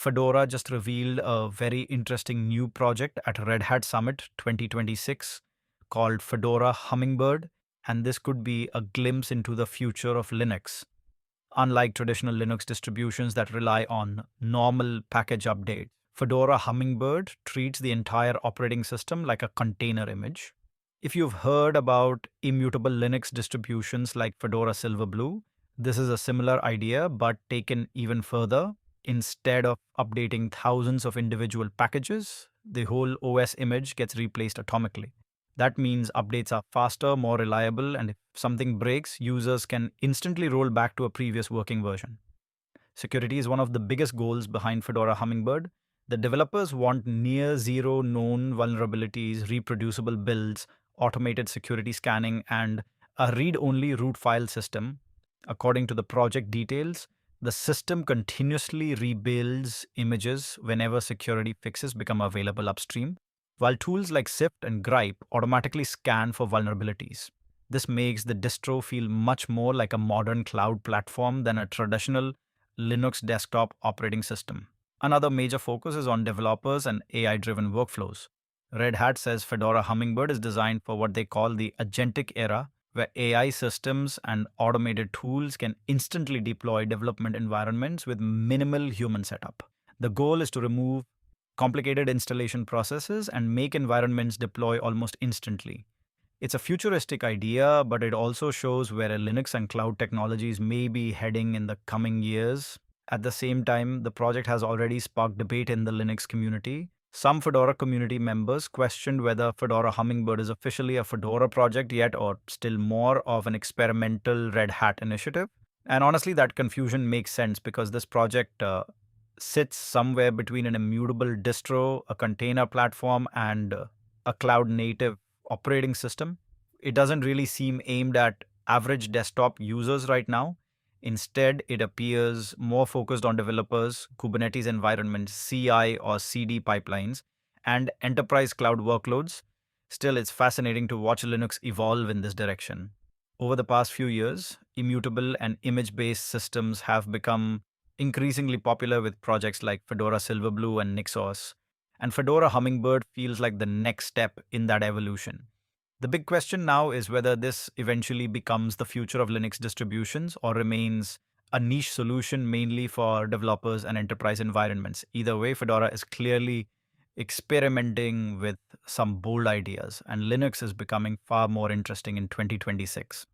Fedora just revealed a very interesting new project at Red Hat Summit 2026 called Fedora Hummingbird, and this could be a glimpse into the future of Linux. Unlike traditional Linux distributions that rely on normal package updates, Fedora Hummingbird treats the entire operating system like a container image. If you've heard about immutable Linux distributions like Fedora Silverblue, this is a similar idea but taken even further. Instead of updating thousands of individual packages, the whole OS image gets replaced atomically. That means updates are faster, more reliable, and if something breaks, users can instantly roll back to a previous working version. Security is one of the biggest goals behind Fedora Hummingbird. The developers want near zero known vulnerabilities, reproducible builds, automated security scanning, and a read only root file system. According to the project details, the system continuously rebuilds images whenever security fixes become available upstream, while tools like Sift and Gripe automatically scan for vulnerabilities. This makes the distro feel much more like a modern cloud platform than a traditional Linux desktop operating system. Another major focus is on developers and AI-driven workflows. Red Hat says Fedora Hummingbird is designed for what they call the agentic era, where AI systems and automated tools can instantly deploy development environments with minimal human setup. The goal is to remove complicated installation processes and make environments deploy almost instantly. It's a futuristic idea, but it also shows where Linux and cloud technologies may be heading in the coming years. At the same time, the project has already sparked debate in the Linux community. Some Fedora community members questioned whether Fedora Hummingbird is officially a Fedora project yet or still more of an experimental Red Hat initiative. And honestly, that confusion makes sense because this project sits somewhere between an immutable distro, a container platform, and a cloud native operating system. It doesn't really seem aimed at average desktop users right now. Instead, it appears more focused on developers, Kubernetes environments, CI or CD pipelines, and enterprise cloud workloads. Still, it's fascinating to watch Linux evolve in this direction. Over the past few years, immutable and image-based systems have become increasingly popular with projects like Fedora Silverblue and Nixos, and Fedora Hummingbird feels like the next step in that evolution. The big question now is whether this eventually becomes the future of Linux distributions or remains a niche solution mainly for developers and enterprise environments. Either way, Fedora is clearly experimenting with some bold ideas, and Linux is becoming far more interesting in 2026.